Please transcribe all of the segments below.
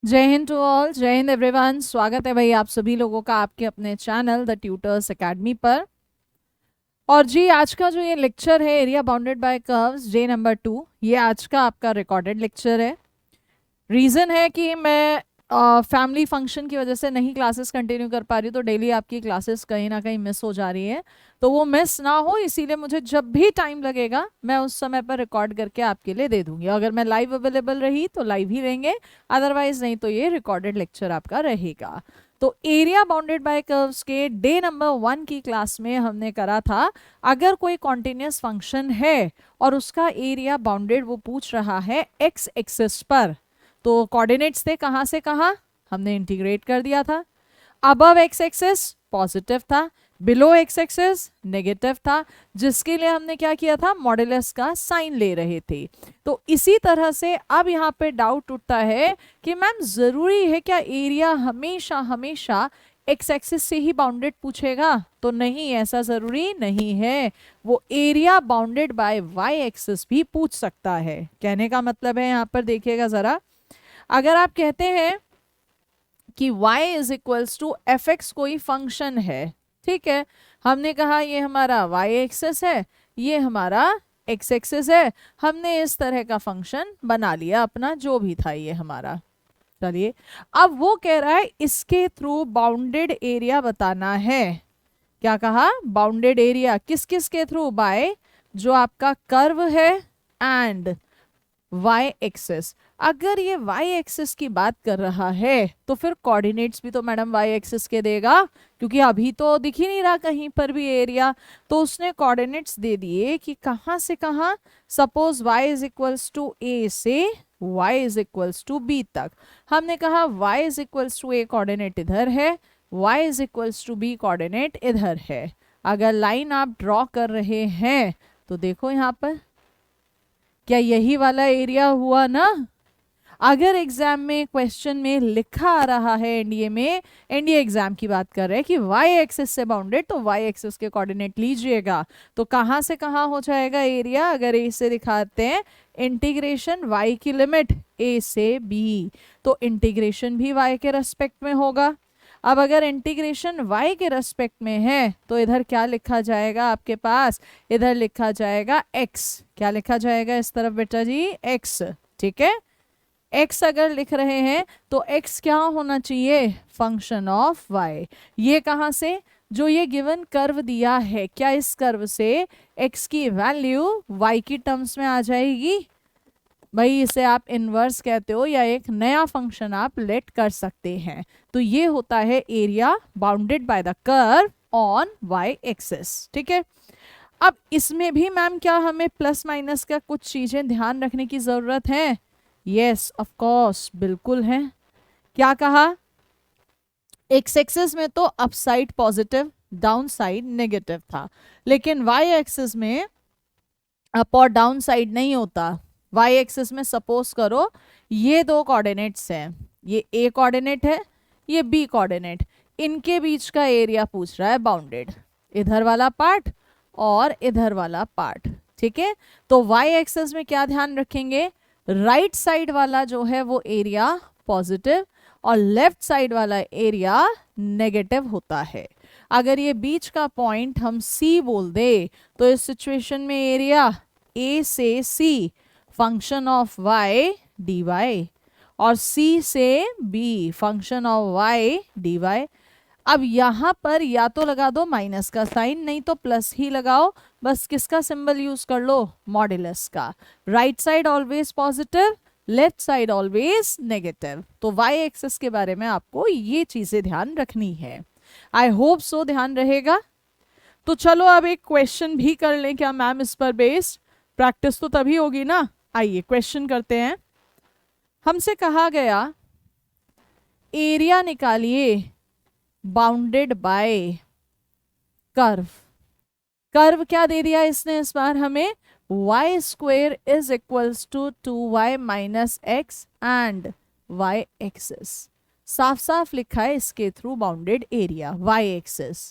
जय Hind to all, जय Hind everyone. स्वागत है भाई आप सभी लोगों का आपके अपने चैनल द ट्यूटर्स एकेडमी पर। और जी आज का जो ये लेक्चर है area bounded bye curves day number 2, ये आज का आपका रिकॉर्डेड लेक्चर है। रीज़न है कि मैं फैमिली फंक्शन की वजह से नहीं क्लासेस कंटिन्यू कर पा रही हूँ, तो डेली आपकी क्लासेस कहीं ना कहीं मिस हो जा रही है। तो वो मिस ना हो इसीलिए मुझे जब भी टाइम लगेगा मैं उस समय पर रिकॉर्ड करके आपके लिए दे दूंगी। अगर मैं लाइव अवेलेबल रही तो लाइव ही रहेंगे, अदरवाइज नहीं तो ये रिकॉर्डेड लेक्चर आपका रहेगा। तो एरिया बाउंडेड बाय कर्व्स के डे नंबर 1 की क्लास में हमने करा था, अगर कोई कॉन्टिन्यूस फंक्शन है और उसका एरिया बाउंडेड वो पूछ रहा है एक्स एक्सिस पर, तो कोऑर्डिनेट्स थे कहाँ से कहाँ, हमने इंटीग्रेट कर दिया था। अबव एक्स एक्सिस पॉजिटिव था, बिलो एक्स एक्सिस नेगेटिव था, जिसके लिए हमने क्या किया था, मॉडुलस का साइन ले रहे थे। तो इसी तरह से अब यहाँ पे डाउट उठता है कि मैम जरूरी है क्या एरिया हमेशा हमेशा एक्स एक्सिस से ही बाउंडेड पूछेगा? तो नहीं, ऐसा जरूरी नहीं है। वो area bounded by y axis भी पूछ सकता है। कहने का मतलब है, यहाँ पर देखिएगा जरा, अगर आप कहते हैं कि y is equals to f x कोई फंक्शन है, ठीक है, हमने कहा ये हमारा y एक्सेस है, ये हमारा x एक्सेस है, हमने इस तरह का फंक्शन बना लिया अपना, जो भी था ये हमारा। चलिए, अब वो कह रहा है इसके थ्रू बाउंडेड एरिया बताना है। क्या कहा? बाउंडेड एरिया किस किस के थ्रू? बाय जो आपका कर्व है एंड y एक्सिस। अगर ये y एक्सिस की बात कर रहा है तो फिर कोऑर्डिनेट्स भी तो मैडम y एक्सिस के देगा, क्योंकि अभी तो दिख ही नहीं रहा कहीं पर भी एरिया। तो उसने कोऑर्डिनेट्स दे दिए कि कहाँ से कहाँ। Suppose y is equals to a से y is equals to b तक। हमने कहा y is equals to a coordinate इधर है, y is equals to b coordinate इधर है। अगर लाइन आप ड्रॉ कर रहे हैं तो देखो यहाँ पर, क्या यही वाला एरिया हुआ ना? अगर एग्जाम में क्वेश्चन में लिखा आ रहा है, एनडीए में, एनडीए एग्जाम की बात कर रहे हैं कि वाई एक्सिस से बाउंडेड, तो वाई एक्सिस के कोऑर्डिनेट लीजिएगा। तो कहां से कहां हो जाएगा एरिया? अगर ए से दिखाते हैं इंटीग्रेशन वाई की लिमिट ए से बी, तो इंटीग्रेशन भी वाई के रेस्पेक्ट में होगा। अब अगर इंटीग्रेशन y के रेस्पेक्ट में है तो इधर क्या लिखा जाएगा आपके पास? इधर लिखा जाएगा x। क्या लिखा जाएगा इस तरफ बेटा जी? x। ठीक है, x अगर लिख रहे हैं तो x क्या होना चाहिए? Function of y। ये कहाँ से? जो ये गिवन कर्व दिया है, क्या इस कर्व से x की वैल्यू y की टर्म्स में आ जाएगी? भाई इसे आप इनवर्स कहते हो या एक नया फंक्शन आप लेट कर सकते हैं। तो ये होता है area bounded by the curve on y axis. ठीक है, अब इसमें भी मैम क्या हमें प्लस माइनस का कुछ चीजें ध्यान रखने की जरूरत है? यस ऑफ कोर्स, बिल्कुल है। क्या कहा? एक्स एक्सिस में तो up side positive, down side negative था, लेकिन वाई एक्सिस में अप और डाउन साइड नहीं होता। वाई एक्सिस में सपोज करो ये दो कोऑर्डिनेट्स हैं, ये ए कोऑर्डिनेट है, ये बी कोऑर्डिनेट, इनके बीच का एरिया पूछ रहा है बाउंडेड, इधर वाला पार्ट और इधर वाला पार्ट। ठीक है, तो वाई एक्सिस में क्या ध्यान रखेंगे? राइट साइड वाला जो है वो एरिया पॉजिटिव और लेफ्ट साइड वाला एरिया नेगेटिव होता है। अगर ये बीच का पॉइंट हम सी बोल दे तो इस सिचुएशन में एरिया ए से सी फंक्शन ऑफ y dy और c से b function of y dy। अब यहां पर या तो लगा दो माइनस का साइन, नहीं तो प्लस ही लगाओ। बस किसका सिंबल यूज कर लो? मॉड्यूलस का। Right side always positive, left side always negative. तो y एक्सिस के बारे में आपको ये चीजें ध्यान रखनी है। आई होप सो ध्यान रहेगा। तो चलो अब एक क्वेश्चन भी कर लें क्या मैम इस पर बेस्ड? प्रैक्टिस तो तभी होगी ना। आइए क्वेश्चन करते हैं। हमसे कहा गया एरिया निकालिए बाउंडेड बाय कर्व। कर्व क्या दे दिया इसने इस बार हमें? y square is equals to 2y minus x and y axis. साफ साफ लिखा है इसके through bounded area y axis.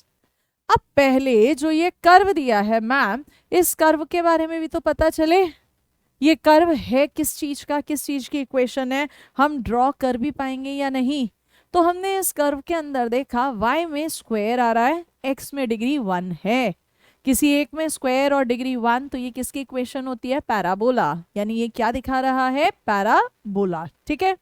अब पहले जो ये कर्व दिया है मैम, इस कर्व के बारे में भी तो पता चले। ये कर्व है किस चीज का, किस चीज की इक्वेशन है, हम ड्रॉ कर भी पाएंगे या नहीं। तो हमने इस कर्व के अंदर देखा y में स्क्वायर आ रहा है, x में डिग्री 1 है, किसी एक में स्क्वायर और डिग्री 1, तो ये किसकी इक्वेशन होती है, पैराबोला, यानी ये क्या दिखा रहा है, पैराबोला। ठीक है,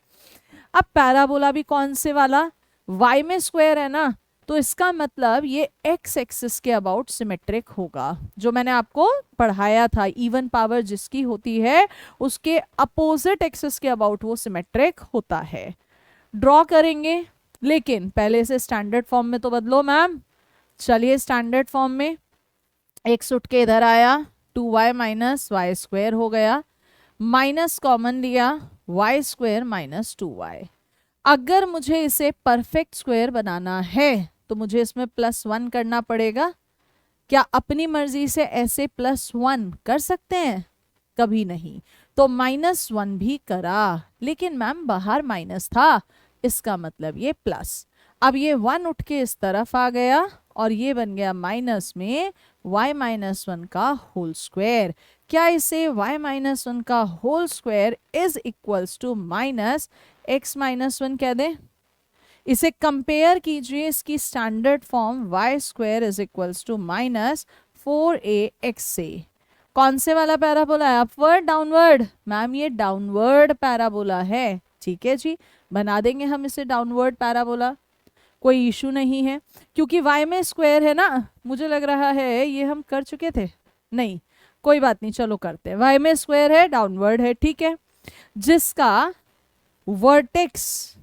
अब पैराबोला भी कौन से वाला, y में स्क्वायर है ना, तो इसका मतलब ये x एक्सिस के अबाउट सिमेट्रिक होगा। जो मैंने आपको पढ़ाया था, इवन पावर जिसकी होती है उसके अपोजिट एक्सिस के अबाउट वो सिमेट्रिक होता है। ड्रॉ करेंगे, लेकिन पहले से स्टैंडर्ड फॉर्म में तो बदलो मैम। चलिए स्टैंडर्ड फॉर्म में, x उठ के इधर आया, 2y माइनस वाई स्क्वायर हो गया, माइनस कॉमन लिया, y स्क्वायर माइनस 2y। अगर मुझे इसे परफेक्ट स्क्वायर बनाना है तो मुझे इसमें +1 करना पड़ेगा। क्या अपनी मर्जी से ऐसे +1 कर सकते हैं, कभी नहीं। तो -1 भी करा, लेकिन मैम बाहर माइनस था, इसका मतलब ये प्लस। अब ये 1 उठ के इस तरफ आ गया और ये बन गया माइनस में y-1 का होल स्क्वायर। क्या इसे y-1 का whole square is equals to -x-1 कह दें। इसे कंपेयर कीजिए इसकी standard form y square is equals to -4ax से। कौन से वाला पैराबोला है, अपवर्ड डाउनवर्ड, मैम ये डाउनवर्ड पैराबोला है। ठीक है जी, बना देंगे हम इसे डाउनवर्ड पैराबोला, कोई इशू नहीं है, क्योंकि y में स्क्वायर है ना। मुझे लग रहा है ये हम कर चुके थे, नहीं कोई बात नहीं, चलो करते हैं। y में स्क्वायर है, डाउनवर्ड है, ठीक है, जिसका वर्टेक्स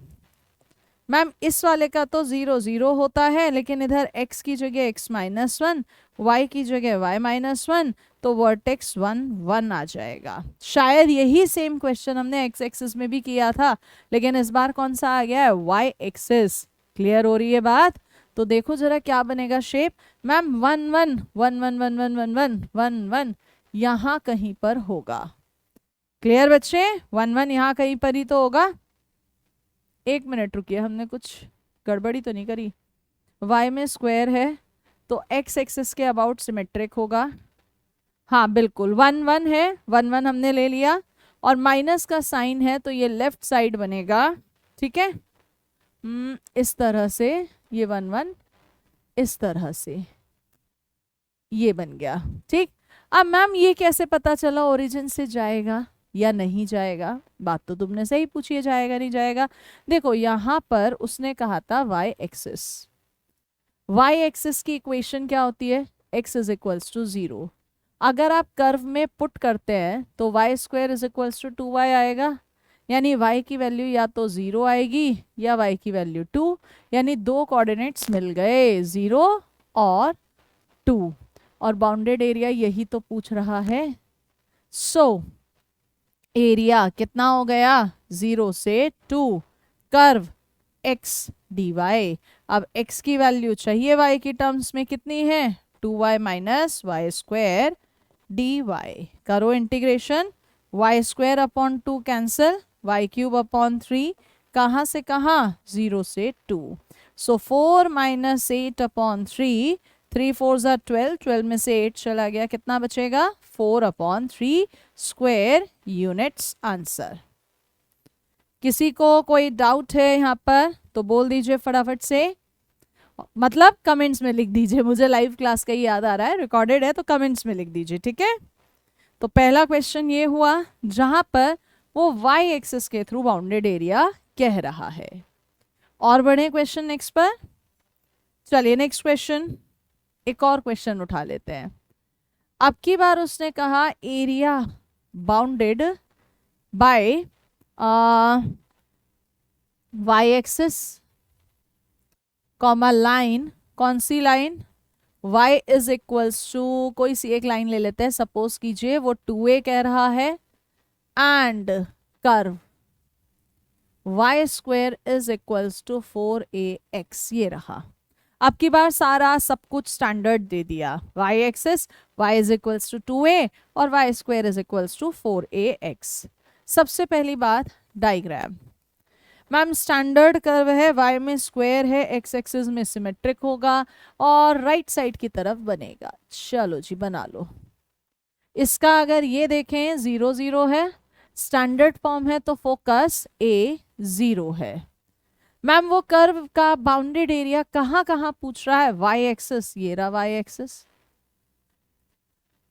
मैम इस वाले का तो 0 0 होता है, लेकिन इधर x की जगह x-1, y की जगह y-1, तो वर्टेक्स 1 1 आ जाएगा। शायद यही सेम क्वेश्चन हमने x एक्सिस में भी किया था, लेकिन इस बार कौन सा आ गया है, y एक्सिस। क्लियर हो रही है बात। तो देखो जरा क्या बनेगा शेप, मैम 1 1 1 1 1 1 1 1 1 1 यहाँ कहीं पर होगा। क्लियर बच्चे, 1 1 यहाँ कहीं पर ही तो होगा। एक मिनट रुकिए, हमने कुछ गड़बड़ी तो नहीं करी। y में स्क्वायर है तो x एक्सिस के अबाउट सिमेट्रिक होगा। हाँ बिल्कुल, 1 1 है, 1 1 हमने ले लिया, और माइनस का साइन है तो ये लेफ्ट साइड बनेगा। ठीक है, इस तरह से ये 1 1 इस तरह से ये बन गया। ठीक, अब मैम ये कैसे पता चला ओरिजिन से जाएगा या नहीं जाएगा, बात तो तुमने सही पूछी है, जाएगा नहीं जाएगा। देखो यहाँ पर उसने कहा था y एक्सिस, y एक्सिस की इक्वेशन क्या होती है, x इज इक्वल्स टू 0। अगर आप कर्व में पुट करते हैं तो y square is equals to 2y आएगा, यानी y की वैल्यू या तो 0 आएगी या y की वैल्यू 2, यानी दो कोऑर्डिनेट्स मिल गए, 0 और 2, और बाउंडेड एरिया यही तो पूछ रहा है। सो एरिया कितना हो गया, 0 से 2, कर्व x dy। अब x की वैल्यू चाहिए y की टर्म्स में कितनी है, 2y minus y square dy। करो integration, y square upon 2 cancel, y cube upon 3, कहाँ से कहाँ, 0 से 2। सो 4 माइनस 8 अपॉन 3, 3 4 ज़ा 12, 12 में से 8 चला गया, कितना बचेगा, 4 अपॉन 3 स्क्वायर यूनिट्स आंसर। किसी को कोई डाउट है यहाँ पर तो बोल दीजिए फटाफट से, मतलब कमेंट्स में लिख दीजिए, मुझे लाइव क्लास का ही याद आ रहा है, रिकॉर्डेड है तो कमेंट्स में लिख दीजिए। ठीक है, तो पहला क्वेश्चन ये हुआ जहां पर वो y एक्सिस के थ्रू बाउंडेड एरिया कह रहा है। और बढ़े क्वेश्चन नेक्स्ट पर, चलिए नेक्स्ट क्वेश्चन, एक और क्वेश्चन उठा लेते हैं। अब की बार उसने कहा area bounded by y axis comma line, कौन सी line, y is equals to, कोई सी एक लाइन ले लेते हैं, सपोज कीजिए वो 2a कह रहा है, and curve y square is equals to 4ax, ये रहा। अब की बार सारा सब कुछ स्टैंडर्ड दे दिया, y axis y is equals to 2a और y square is equals to 4ax। सबसे पहली बात डायग्राम, मैम स्टैंडर्ड कर्व है, y में स्क्वायर है, x एक्सिस में सिमेट्रिक होगा और राइट साइड की तरफ बनेगा। चलो जी बना लो। इसका अगर ये देखें 0 0 है, स्टैंडर्ड फॉर्म है तो फोकस ए 0 है। मैम वो कर्व का बाउंडेड एरिया कहाँ कहाँ पूछ रहा है? वाई एक्सिस, ये रहा y axis.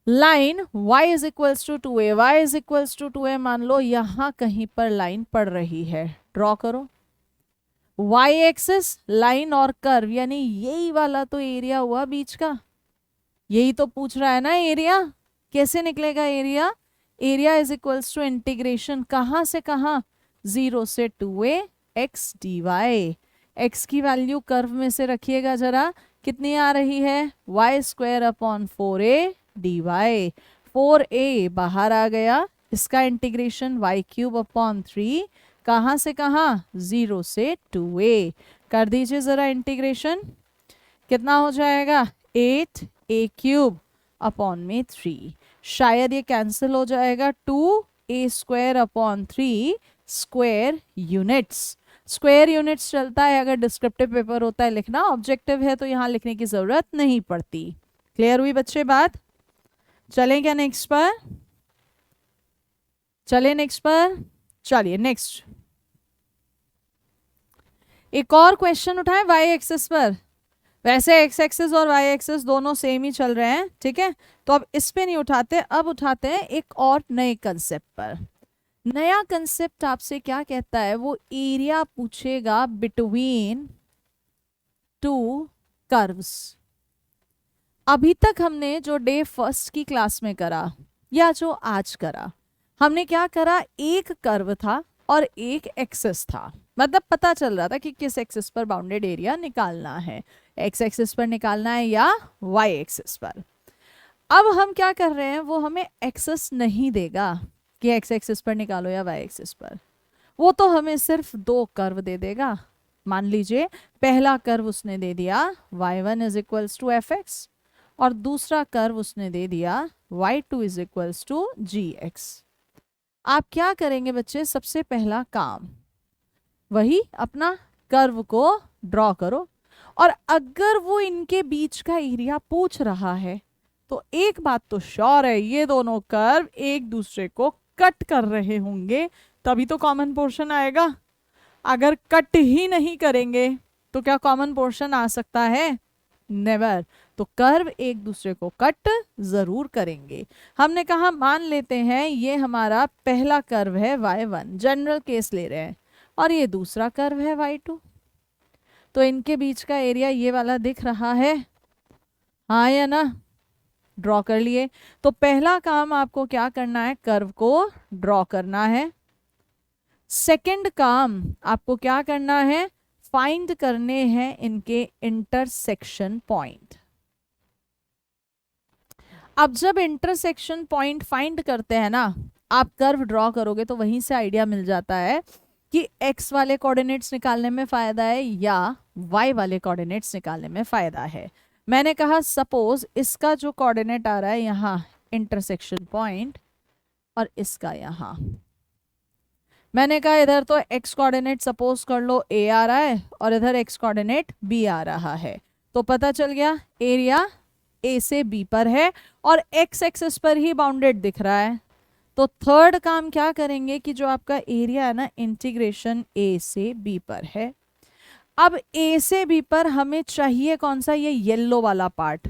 Line y is equals to 2a, y is equals to 2a मान लो यहां कहीं पर लाइन पड़ रही है, ड्रॉ करो। y एक्सिस लाइन और कर्व, यानी यही वाला तो एरिया हुआ बीच का, यही तो पूछ रहा है ना एरिया। कैसे निकलेगा area? Area is equals to integration कहां से कहां, 0 से 2a x dy। x की वैल्यू कर्व में से रखिएगा जरा, कितनी आ रही है? y square upon 4a dy। 4a बाहर आ गया, इसका इंटीग्रेशन y क्यूब अपॉन 3, कहां से कहां? 0 से 2a। कर दीजिए जरा इंटीग्रेशन, कितना हो जाएगा? 8a क्यूब अपॉन में 3, शायद ये कैंसिल हो जाएगा, 2a square upon 3 square units. Square units चलता है अगर डिस्क्रिप्टिव पेपर होता है लिखना, ऑब्जेक्टिव है तो यहाँ लिखने की जरूरत नहीं पड़ती। क्लियर हुई बच्चे बात? चलें क्या नेक्स्ट पर? चले नेक्स्ट पर, चलिए नेक्स्ट एक और क्वेश्चन उठाएं वाई एक्सिस पर। वैसे एक्स एक्सिस और वाई एक्सिस दोनों सेम ही चल रहे हैं, ठीक है, तो अब इस पे नहीं उठाते, अब उठाते हैं एक और नए कंसेप्ट पर। नया कंसेप्ट आपसे क्या कहता है? वो एरिया पूछेगा बिटवीन टू कर्व्स। अभी तक हमने जो डे फर्स्ट की क्लास में करा या जो आज करा, हमने क्या करा? एक कर्व था और एक एक्सिस था, मतलब पता चल रहा था कि किस एक्सिस पर बाउंडेड एरिया निकालना है, एक्स एक्सिस पर निकालना है या वाई एक्सिस पर। अब हम क्या कर रहे हैं, वो हमें एक्सिस नहीं देगा कि एक्स एक्सिस पर निकालो या वाई एक्सिस पर, वो तो हमें सिर्फ दो कर्व दे देगा। मान लीजिए पहला कर्व उसने दे दिया y1 is equals to f x, और दूसरा कर्व उसने दे दिया y2 is equals to g x. आप क्या करेंगे बच्चे? सबसे पहला काम वही अपना कर्व को ड्रॉ करो, और अगर वो इनके बीच का एरिया पूछ रहा है तो एक बात तो श्योर है, ये दोनों कर्व एक दूसरे को कट कर रहे होंगे, तभी तो कॉमन पोर्शन आएगा। अगर कट ही नहीं करेंगे तो क्या कॉमन पोर्शन आ सकता है? नेवर। तो कर्व एक दूसरे को कट जरूर करेंगे। हमने कहा मान लेते हैं ये हमारा पहला कर्व है y1, जनरल केस ले रहे हैं, और ये दूसरा कर्व है y2, तो इनके बीच का एरिया ये वाला दिख रहा है, हाँ या ना? ड्रॉ कर लिए। तो पहला काम आपको क्या करना है? कर्व को ड्रॉ करना है। सेकंड काम आपको क्या करना है? फाइंड करने हैं इनके इंटरसेक्शन पॉइंट। अब जब इंटरसेक्शन पॉइंट फाइंड करते हैं ना, आप कर्व ड्रॉ करोगे तो वहीं से आइडिया मिल जाता है कि x वाले कोऑर्डिनेट्स निकालने में फायदा है या y वाले कोऑर्डिनेट्स निकालने में फायदा है। मैंने कहा सपोज इसका जो कोऑर्डिनेट आ रहा है यहाँ इंटरसेक्शन पॉइंट, और इसका यहाँ, मैंने कहा इधर तो x कोऑर्डिनेट सपोज कर लो a आ रहा है और इधर x कोऑर्डिनेट b आ रहा है, तो पता चल गया एरिया a से b पर है और x एक्सिस पर ही बाउंडेड दिख रहा है। तो थर्ड काम क्या करेंगे कि जो आपका एरिया है ना, इंटीग्रेशन a से b पर है। अब a से b पर हमें चाहिए कौन सा? ये येलो वाला पार्ट।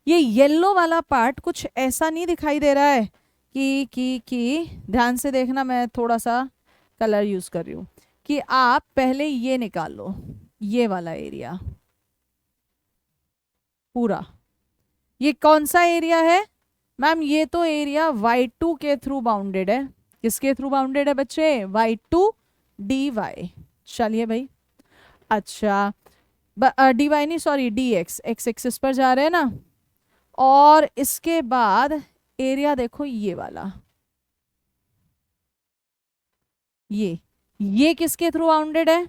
ये येलो वाला पार्ट कुछ ऐसा नहीं दिखाई दे रहा है कि ध्यान से देखना, मैं थोड़ा सा कलर यूज कर रही हूँ, कि आप पहले ये निकाल लो, ये वाला एरिया पूरा, ये कौन सा एरिया है मैम? ये तो एरिया y2 के थ्रू बाउंडेड है। किसके थ्रू बाउंडेड है बच्चे? y2 dy। चलिए भाई, अच्छा dy नहीं, सॉरी dx, x एक्सिस पर जा रहे हैं ना, और इसके बाद एरिया देखो ये वाला, ये किसके थ्रू बाउंडेड है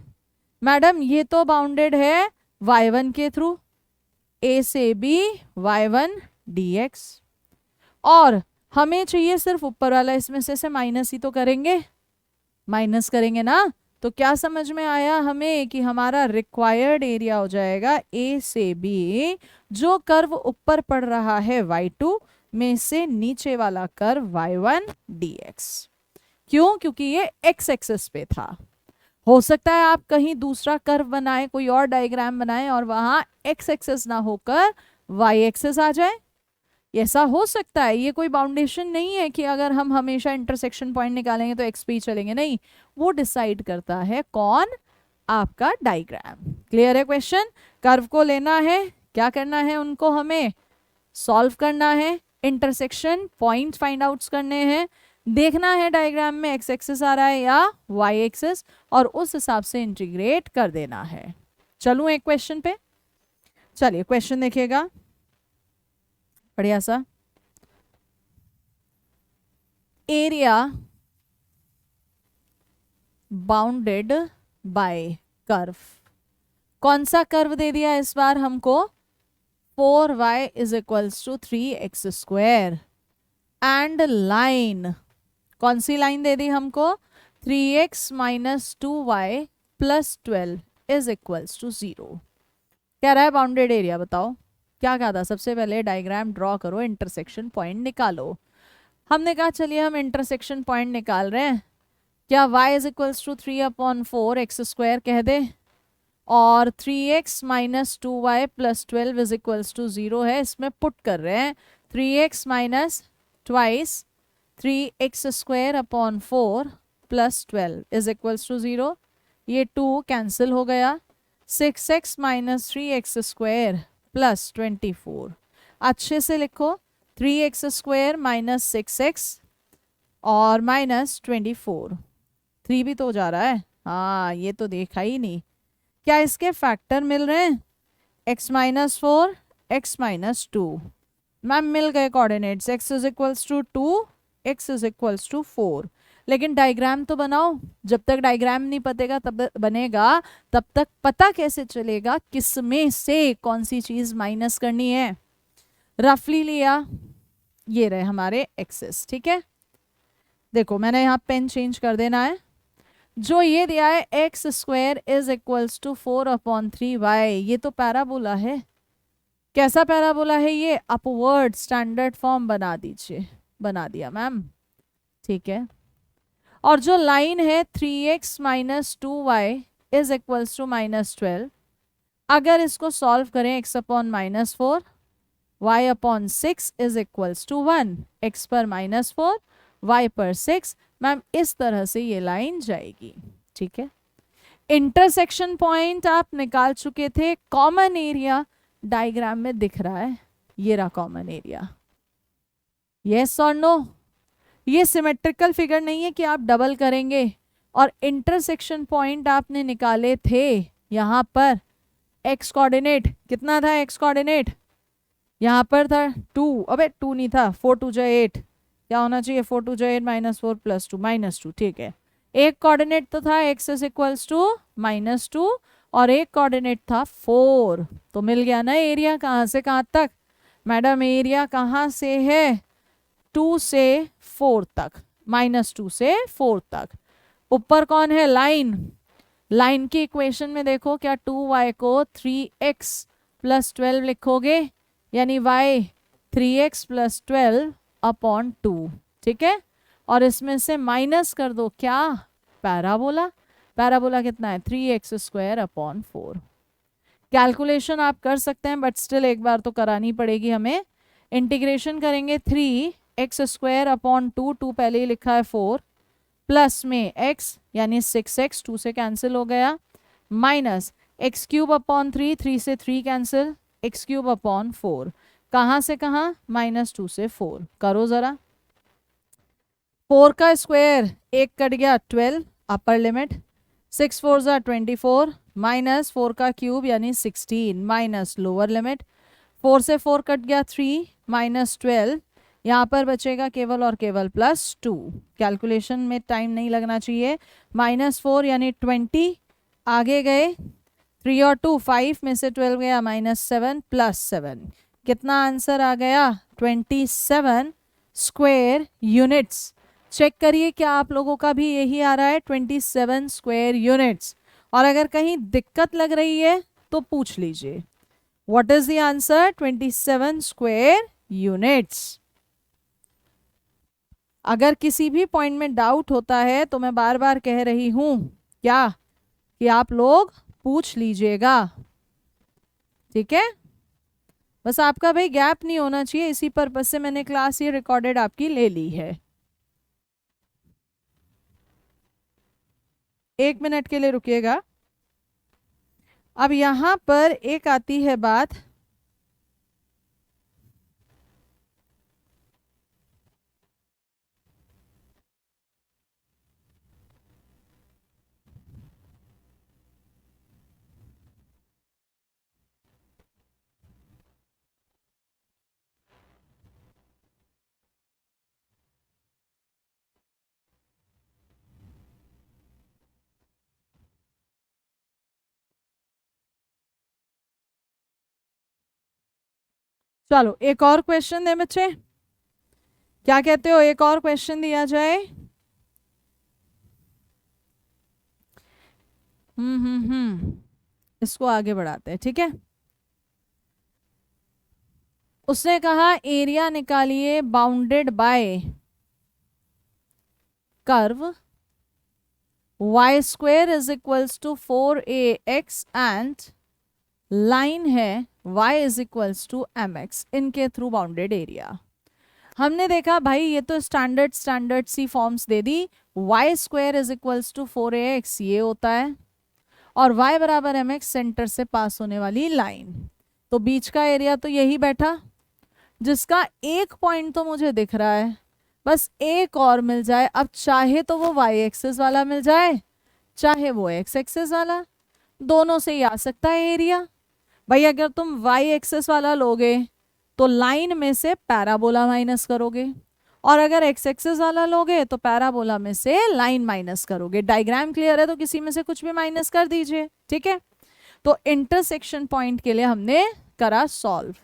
मैडम? ये तो बाउंडेड है y1 के थ्रू, a से b y1 dx, और हमें चाहिए सिर्फ ऊपर वाला, इसमें से माइनस ही तो करेंगे, माइनस करेंगे ना, तो क्या समझ में आया हमें कि हमारा रिक्वायर्ड एरिया हो जाएगा a से b, जो कर्व ऊपर पड़ रहा है y2, में से नीचे वाला कर्व y1 dx। क्यों? क्योंकि ये x एक्सिस पे था। हो सकता है आप कहीं दूसरा कर्व बनाए, कोई और डायग्राम बनाए और वहां x एक्सिस ना होकर y एक्सिस आ जाए, ऐसा हो सकता है। ये कोई बाउंडेशन नहीं है कि अगर हम हमेशा इंटरसेक्शन पॉइंट निकालेंगे तो एक्स पे ही चलेंगे, नहीं, वो डिसाइड करता है कौन? आपका डायग्राम। क्लियर है क्वेश्चन? कर्व को लेना है, क्या करना है उनको, हमें सॉल्व करना है, इंटरसेक्शन पॉइंट फाइंड आउट्स करने हैं, देखना है डायग्राम में एक्स एक्सिस आ रहा है या वाई एक्सिस, और उस हिसाब से इंटीग्रेट कर देना है। चलूं एक क्वेश्चन पे, चलिए क्वेश्चन देखिएगा बढ़िया सा। एरिया बाउंडेड बाय कर्व, कौन सा कर्व दे दिया इस बार हमको? 4y is equals to 3x square, and line, कौन सी लाइन दे दी हमको? 3x minus 2y plus 12 is equals to 0। कह रहा है बाउंडेड एरिया बताओ। क्या कहा था? सबसे पहले डायग्राम ड्रॉ करो, इंटरसेक्शन पॉइंट निकालो। हमने कहा चलिए हम इंटरसेक्शन पॉइंट निकाल रहे हैं। क्या y is equals to 3/4 x square कह दे, और 3x minus 2y plus 12 is equals to 0 है, इसमें पुट कर रहे हैं 3x minus twice 3x square upon 4 plus 12 is equals to 0। ये 2 कैंसिल हो गया। 6x minus 3x square plus 24, अच्छे से लिखो, 3x स्क्वायर माइनस 6x और माइनस 24, 3 भी तो जा रहा है, हाँ ये तो देखा ही नहीं। क्या इसके फैक्टर मिल रहे हैं? x minus 4, x minus 2। Ma'am मिल गए coordinates, x is equals to 2, x is equals to 4। लेकिन डायग्राम तो बनाओ। जब तक डायग्राम नहीं पतेगा तब बनेगा, तब तक पता कैसे चलेगा किस में से कौन सी चीज माइनस करनी है? रफली लिया, ये रहे हमारे एक्सेस, ठीक है। देखो मैंने यहाँ पेन चेंज कर देना है। जो ये दिया है x square is equals to 4/3y, ये तो पैराबोला है। कैसा पैराबोला है ये? अपवर्ड स्टैंडर्ड फॉर्म बना दीजिए। बना दिया मैम, ठीक है। और जो लाइन है 3x minus 2y is equals to minus 12, अगर इसको सॉल्व करें x upon minus 4, y upon 6 is equals to 1, x पर माइनस 4, y पर 6। मैम इस तरह से ये लाइन जाएगी, ठीक है। इंटरसेक्शन पॉइंट आप निकाल चुके थे, कॉमन एरिया डायग्राम में दिख रहा है, ये रहा कॉमन एरिया। यस और नो? ये सिमेट्रिकल फिगर नहीं है कि आप डबल करेंगे। और इंटरसेक्शन पॉइंट आपने निकाले थे यहाँ पर, एक्स कोऑर्डिनेट कितना था? एक्स कोऑर्डिनेट यहाँ पर था 2, अबे 2 नहीं था, 4 2 जा 8, क्या होना चाहिए? 4 2 जा 8 माइनस 4 प्लस 2 माइनस 2, ठीक है। एक कोऑर्डिनेट तो था x is equals to minus 2 और एक कोऑर्डिनेट था 4, तो मिल गया ना एरिया। कहाँ से कहाँ तक मैडम? एरिया कहाँ से है? 2 से 4 तक, माइनस 2 से 4 तक। ऊपर कौन है? लाइन। लाइन की इक्वेशन में देखो, क्या 2y को 3x प्लस 12 लिखोगे, यानी y 3x प्लस 12 अपॉन 2, ठीक है। और इसमें से माइनस कर दो, क्या? पैराबोला। पैराबोला कितना है? 3x square upon 4। कैलकुलेशन आप कर सकते हैं, बट स्टिल एक बार तो करानी पड़ेगी हमें। इंटीग्रेशन करेंगे 3x स्क्वायर अपॉन 2, 2 पहले ही लिखा है 4, प्लस में x यानी 6x, 2 से कैंसिल हो गया, माइनस x क्यूब अपॉन 3, 3 से 3 कैंसिल, x क्यूब अपॉन 4। कहाँ से कहाँ? माइनस 2 से 4। करो जरा, 4 का स्क्वायर 1 कट गया 12 अपर लिमिट, 6 4 ज़ा 24, माइनस 4 का क्यूब यानी 16 माइनस लोअर लिमिट, 4 से 4 कट गया 3 माइनस 12, यहाँ पर बचेगा केवल और केवल प्लस 2। कैलकुलेशन में टाइम नहीं लगना चाहिए। माइनस 4 यानी 20, आगे गए 3 और 2 5 में से 12 गया माइनस 7 प्लस 7, कितना आंसर आ गया? 27 स्क्वायर यूनिट्स। चेक करिए क्या आप लोगों का भी यही आ रहा है? 27 स्क्वायर यूनिट्स। और अगर कहीं दिक्कत लग रही है तो पूछ लीजिए। What is the answer? 27 square units. अगर किसी भी पॉइंट में डाउट होता है तो मैं बार बार कह रही हूं क्या, कि आप लोग पूछ लीजिएगा, ठीक है। बस आपका भाई गैप नहीं होना चाहिए, इसी पर्पज से मैंने क्लास ये रिकॉर्डेड आपकी ले ली है। 1 मिनट के लिए रुकिएगा। अब यहां पर एक आती है बात, चलो एक और क्वेश्चन दे बच्चे, क्या कहते हो, एक और क्वेश्चन दिया जाए। इसको आगे बढ़ाते हैं, ठीक है। उसने कहा एरिया निकालिए bounded by curve y square is equals to 4ax and line है y is equals to mx इनके थ्रू बाउंडेड एरिया। हमने देखा भाई ये तो स्टैंडर्ड सी फॉर्म्स दे दी, y square is equals to 4ax ये होता है, और y बराबर mx सेंटर से पास होने वाली लाइन, तो बीच का एरिया तो यही बैठा, जिसका एक पॉइंट तो मुझे दिख रहा है, बस एक और मिल जाए। अब चाहे तो वो y एक्सिस वाला मिल जाए, चाहे वो x एक्सिस वाला, दोनों से ही आ सकता है एरिया। भाई अगर तुम y एक्सिस वाला लोगे तो लाइन में से पैराबोला माइनस करोगे, और अगर x एक्सिस वाला लोगे तो पैराबोला में से लाइन माइनस करोगे। डायग्राम क्लियर है तो किसी में से कुछ भी माइनस कर दीजिए, ठीक है। तो इंटरसेक्शन पॉइंट के लिए हमने करा सॉल्व,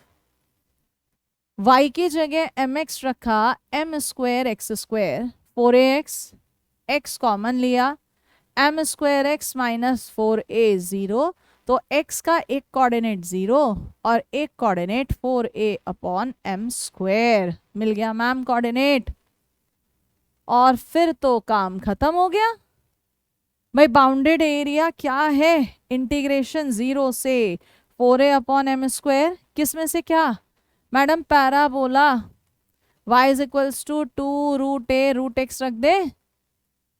y की जगह mx रखा, m square x square 4ax, x common लिया, m square x minus 4a 0, तो x का एक कोऑर्डिनेट 0 और एक coordinate 4a upon m square मिल गया मैम कोऑर्डिनेट, और फिर तो काम खत्म हो गया। भाई बाउंडेड एरिया क्या है, इंटीग्रेशन 0 से 4a अपॉन एम स्क्वायर, किस में से क्या madam, parabola y is equals to 2√a√x रख दे,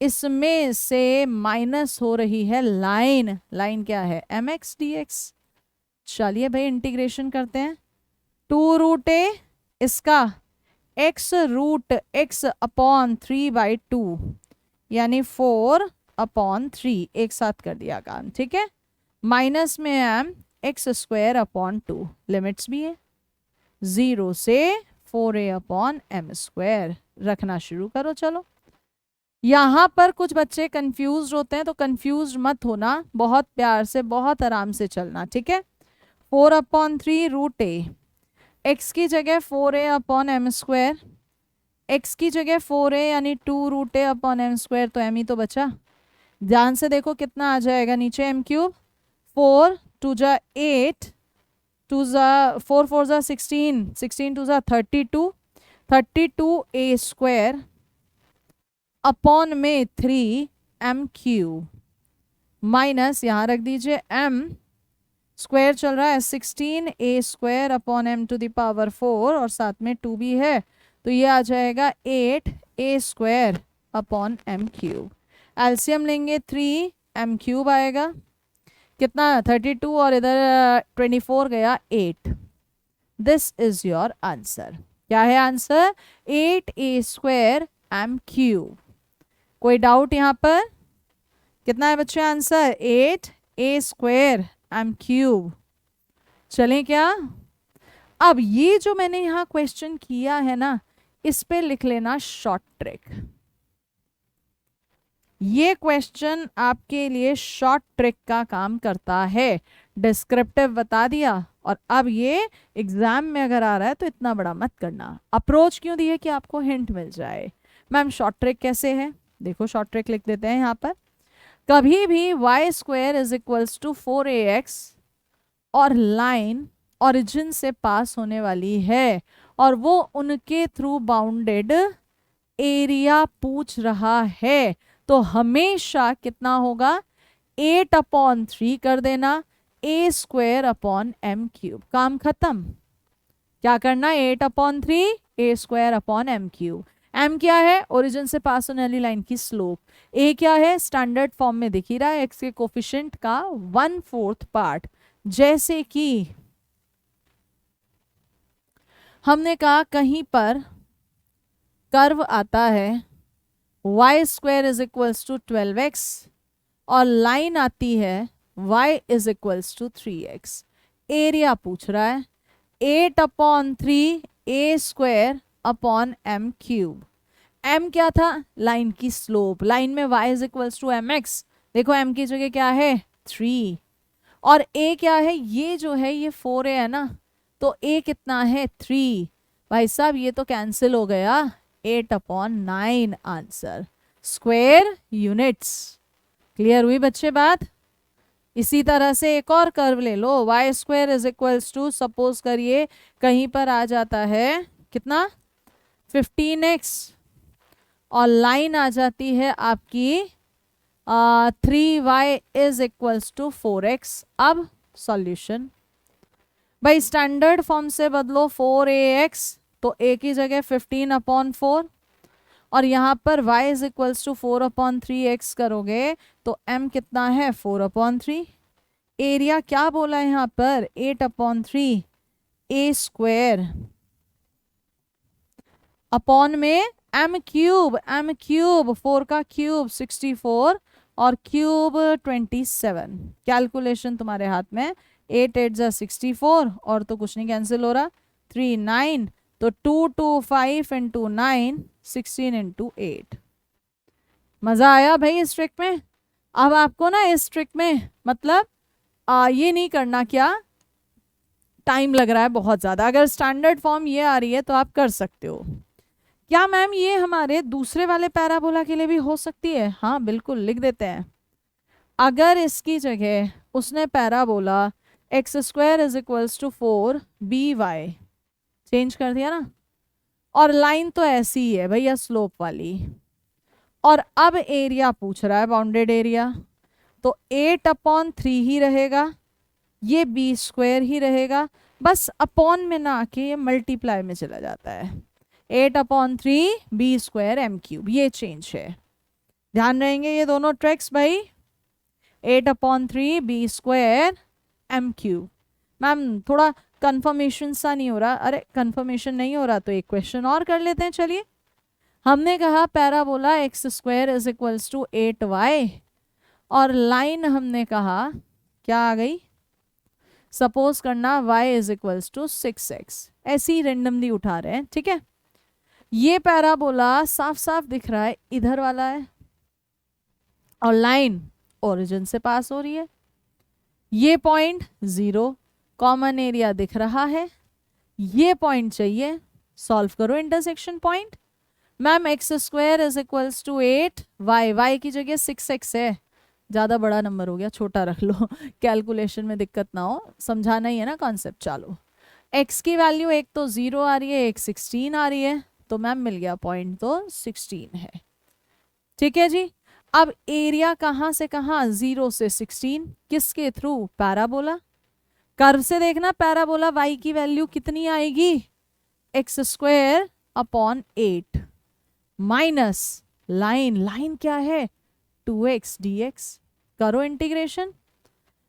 इसमें से माइनस हो रही है लाइन, लाइन क्या है mx dx। चलिए भाई इंटीग्रेशन करते हैं, 2√a इसका x√x अपॉन 3/2 यानी 4/3 एक साथ कर दिया काम, ठीक है। माइनस में m x square upon 2, limits भी है 0 से 4a अपॉन m स्क्वायर, रखना शुरू करो। चलो यहाँ पर कुछ बच्चे कंफ्यूज होते हैं, तो कंफ्यूज मत होना, बहुत प्यार से बहुत आराम से चलना, ठीक है। 4/3√a, x की जगह 4a upon M square, x की जगह 4a यानी 2√a अपॉन एम स्क्वायर, तो m ही तो बचा। ध्यान से देखो कितना आ जाएगा नीचे, m क्यूब, 4 2 जा 8, 2 जा 4 4 जा 16, 16 2 जा 32, 32a स्क्वायर अपॉन में 3m क्यूब, माइनस यहाँ रख दीजिए m स्क्वायर चल रहा है 16a square upon m to the power 4, और साथ में 2 भी है, तो ये आ जाएगा 8a square upon m cube. LCM लेंगे 3m क्यूब आएगा कितना, 32 और इधर 24 गया 8। This is your answer. क्या है answer, 8a square m cube. कोई डाउट यहाँ पर, कितना है बच्चे answer, 8a square m cube. चलें क्या, अब ये जो मैंने यहाँ क्वेश्चन किया है ना, इस पे लिख लेना शॉर्ट ट्रिक। ये क्वेश्चन आपके लिए शॉर्ट ट्रिक का काम करता है। डिस्क्रिप्टिव बता दिया, और अब ये एग्जाम में अगर आ रहा है तो इतना बड़ा मत करना। अप्रोच क्यों दी है, कि आपको हिंट मिल जाए। मैम शॉर्ट ट्रिक कैसे है, देखो शॉर्ट ट्रिक लिख देते हैं यहाँ पर। कभी भी y square is equals to 4ax और लाइन ओरिजिन से पास होने वाली है, और वो उनके थ्रू बाउंडेड एरिया पूछ रहा है तो हमेशा कितना होगा, 8/3 कर देना, a² काम खत्म। क्या करना, 8/3 a²। m क्या है, ओरिजिन से पास होने वाली लाइन की स्लोप। a क्या है, स्टैंडर्ड फॉर्म में दिख ही रहा है, x के कोफिशिएंट का 1/4 पार्ट। जैसे कि हमने कहा कहीं पर कर्व आता है y² = 12x और लाइन आती है y = 3x। एरिया पूछ रहा है 8/3 a²/m³। m क्या था, लाइन की स्लोप। लाइन में y = mx, देखो m की जगह क्या है 3, और a क्या है, ये जो है ये 4a है ना, तो a कितना है 3। भाई साहब ये तो कैंसिल हो गया, 8/9 आंसर, स्क्वायर यूनिट्स। क्लियर हुई बच्चे बात। इसी तरह से एक और कर्व ले लो, y² = सपोज करिए कहीं पर आ जाता है कितना 15x और लाइन आ जाती है आपकी 3y = 4x। अब सॉल्यूशन, भाई स्टैंडर्ड फॉर्म से बदलो 4ax, तो a की जगह 15/4 और यहाँ पर y = 4/3x करोगे तो m कितना है 4/3। एरिया क्या बोला है यहाँ पर 8/3 a² अपॉन में m³, 4 का क्यूब 64 और क्यूब 27। कैलकुलेशन तुम्हारे हाथ में, 8 8 जा 64 और तो कुछ नहीं कैंसिल हो रहा, 3 9, तो 2 2 5 इंटू 9 16 इंटू 8। मजा आया भाई इस ट्रिक में। अब आपको ना इस ट्रिक में मतलब ये नहीं करना, क्या टाइम लग रहा है बहुत ज़्यादा। अगर स्टैंडर्ड फॉर्म ये आ रही है तो आप कर सकते हो। क्या मैम ये हमारे दूसरे वाले पैराबोला के लिए भी हो सकती है? हाँ बिल्कुल, लिख देते हैं। अगर इसकी जगह उसने पैराबोला x² = 4by चेंज कर दिया ना, और लाइन तो ऐसी ही है भैया स्लोप वाली, और अब एरिया पूछ रहा है बाउंडेड एरिया, तो 8/3 ही रहेगा, ये b² ही रहेगा, बस अपॉन में ना आके ये मल्टीप्लाई में चला जाता है। 8/3 b² m³, ये चेंज है। ध्यान रहेंगे ये दोनों ट्रिक्स भाई। 8/3 b² m³। मैम थोड़ा कंफर्मेशन सा नहीं हो रहा, अरे कंफर्मेशन नहीं हो रहा तो एक क्वेश्चन और कर लेते हैं। चलिए, हमने कहा पैराबोला x² = 8y और लाइन हमने कहा क्या आ गई, सपोज करना y = 6x, ऐसे ही रेंडमली उठा रहे हैं, ठीक है। ये पैराबोला साफ साफ दिख रहा है इधर वाला है और लाइन ओरिजिन से पास हो रही है, ये पॉइंट 0, कॉमन एरिया दिख रहा है, ये पॉइंट चाहिए, सॉल्व करो intersection point. Ma'am x² = 8, y की जगह 6x है, ज़्यादा बड़ा नंबर हो गया, छोटा रख लो कैलकुलेशन में दिक्कत ना हो, समझाना ही है ना कॉन्सेप्ट। चलो, x की वैल्यू एक तो 0 आ रही है, एक 16 आ रही है, तो मैम मिल गया पॉइंट तो 16 है, ठीक है जी। अब एरिया कहाँ से कहाँ, 0 से 16, किसके थ्रू, पैराबोला। कर्व से देखना पैराबोला y की वैल्यू कितनी आएगी, x² / 8 माइनस लाइन क्या है 2x dx, करो इंटीग्रेशन।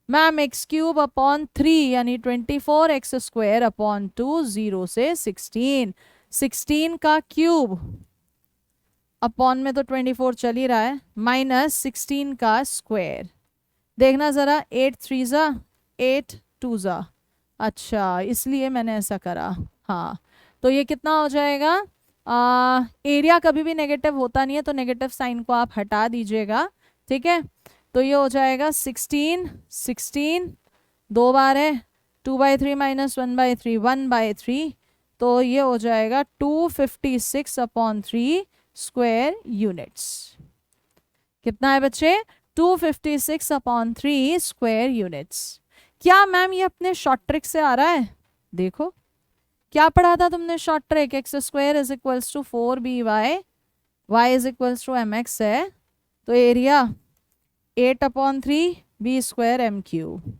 मैम x³ / 3 यानी 24x² / 2, 0 से 16, 16 का क्यूब अपॉन में तो 24 चल ही रहा है, माइनस 16 का स्क्वायर। देखना ज़रा, 8 3 ज़ा 8 2 ज़ा, अच्छा इसलिए मैंने ऐसा करा। हाँ, तो ये कितना हो जाएगा, एरिया कभी भी नेगेटिव होता नहीं है तो नेगेटिव साइन को आप हटा दीजिएगा, ठीक है। तो ये हो जाएगा 16 16, 2 बार है, 2/3 - 1/3 1/3, तो ये हो जाएगा 256/3 स्क्वायर यूनिट्स। कितना है बच्चे, 256/3 स्क्वायर यूनिट्स। क्या मैम ये अपने शॉर्ट ट्रिक से आ रहा है? देखो क्या पढ़ा था तुमने short trick, x² = 4by y is equals to m x है, तो area 8/3 b square m cube,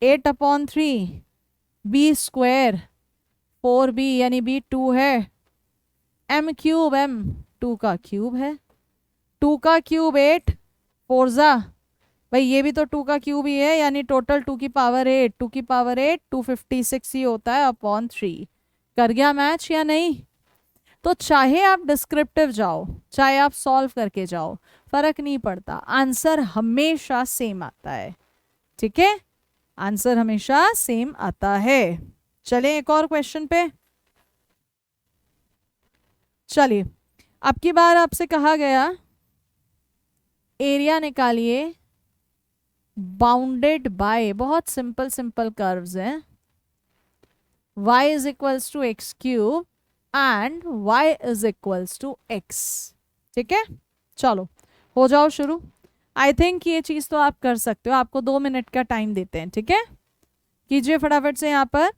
8/3 b square 4b यानी b 2 है, m क्यूब m 2 का क्यूब है, 2 का क्यूब 8, 4 जा भाई ये भी तो 2 का क्यूब ही है, यानी टोटल 2 की पावर 8, 2 की पावर 8 256 ही होता है अपॉन 3। कर गया मैच या नहीं? तो चाहे आप डिस्क्रिप्टिव जाओ चाहे आप सॉल्व करके जाओ, फर्क नहीं पड़ता, आंसर हमेशा सेम आता है। ठीक है, आंसर हमेशा सेम आता है। चलें एक और क्वेश्चन पे। चलिए, अब की बार आपसे कहा गया एरिया निकालिए बाउंडेड बाय, बहुत सिंपल सिंपल कर्व्स हैं, y is equals to x cube and y is equals to x। ठीक है, चलो हो जाओ शुरू। आई थिंक ये चीज तो आप कर सकते हो, आपको 2 मिनट का टाइम देते हैं। ठीक है, कीजिए फटाफट से यहां पर।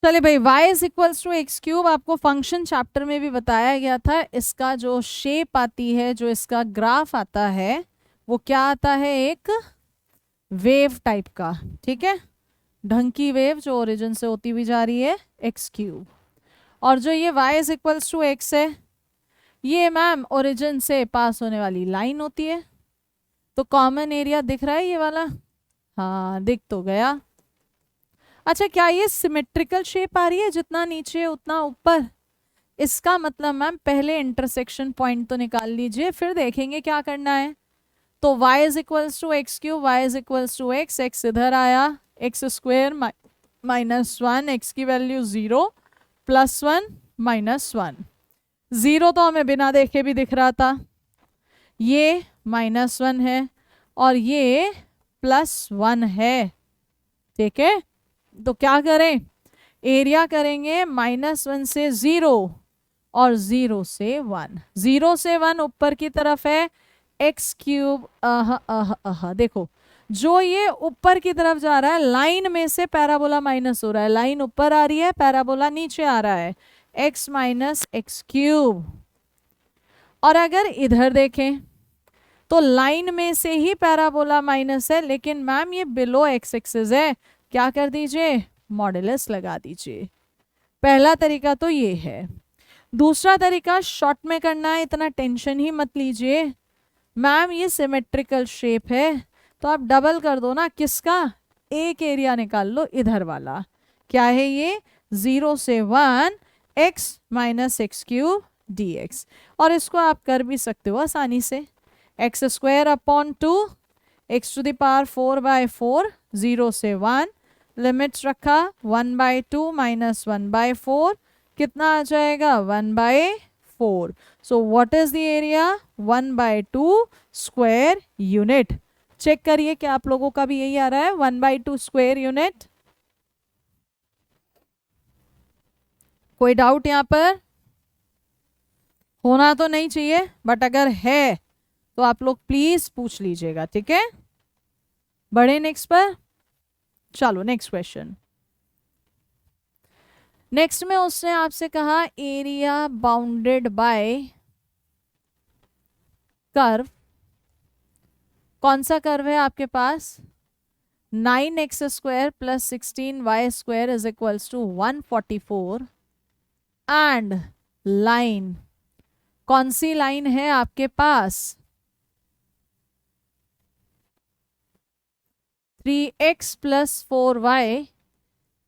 चलिए भाई, y is equals to x cube आपको फंक्शन चैप्टर में भी बताया गया था। इसका जो शेप आती है, जो इसका ग्राफ आता है, वो क्या आता है, एक वेव टाइप का। ठीक है, ढंग की वेव जो ओरिजिन से होती हुई जा रही है, एक्स क्यूब। और जो ये y is equals to x है, ये मैम ओरिजिन से पास होने वाली लाइन होती है। तो कॉमन एरिया दिख रहा है ये वाला? हाँ, दिख तो गया। अच्छा, क्या ये सिमेट्रिकल शेप आ रही है, जितना नीचे उतना ऊपर? इसका मतलब मैम पहले इंटरसेक्शन पॉइंट तो निकाल लीजिए, फिर देखेंगे क्या करना है। तो y is equals to x cube, y is equals to x, x इधर आया, एक्स स्क्वेयर -1, एक्स की वैल्यू 0, +1 -1। 0 तो हमें बिना देखे भी दिख रहा था, ये -1 है और ये +1 है। ठीक है, तो क्या करें, एरिया करेंगे -1 से 0 और 0 से 1। 0 से 1 ऊपर की तरफ है, एक्स क्यूब देखो, जो ये ऊपर की तरफ जा रहा है, लाइन में से पैराबोला माइनस हो रहा है, लाइन ऊपर आ रही है, पैराबोला नीचे आ रहा है, x माइनस एक्स क्यूब। और अगर इधर देखें तो लाइन में से ही पैराबोला माइनस है, लेकिन मैम ये बिलो एक्स एक्सिस है, क्या कर दीजिए, मॉडुलस लगा दीजिए। पहला तरीका तो ये है। दूसरा तरीका शॉर्ट में करना है, इतना टेंशन ही मत लीजिए। मैम ये सिमेट्रिकल शेप है, तो आप डबल कर दो ना, किसका, एक एरिया निकाल लो इधर वाला, क्या है ये, 0 से 1 x minus x cube d x. और इसको आप कर भी सकते हो आसानी से, x square upon 2 x to the power 4/4, 0 से 1, लिमिट्स रखा 1/2 माइनस 1/4, कितना आ जाएगा 1/4। So what is the area, 1/2 square unit. Check करिए क्या आप लोगों का भी यही आ रहा है, 1/2 स्क्वायर यूनिट। कोई डाउट यहाँ पर, होना तो नहीं चाहिए बट अगर है तो आप लोग प्लीज पूछ लीजिएगा, ठीक है। बढ़े नेक्स्ट पर, चलो नेक्स्ट क्वेश्चन। नेक्स्ट में उसने आपसे कहा एरिया बाउंडेड बाय कर्व। कौन सा कर्व है आपके पास, 9x² plus 16y² is equals to 144 and line, कौन सी लाइन है आपके पास, 3x plus 4y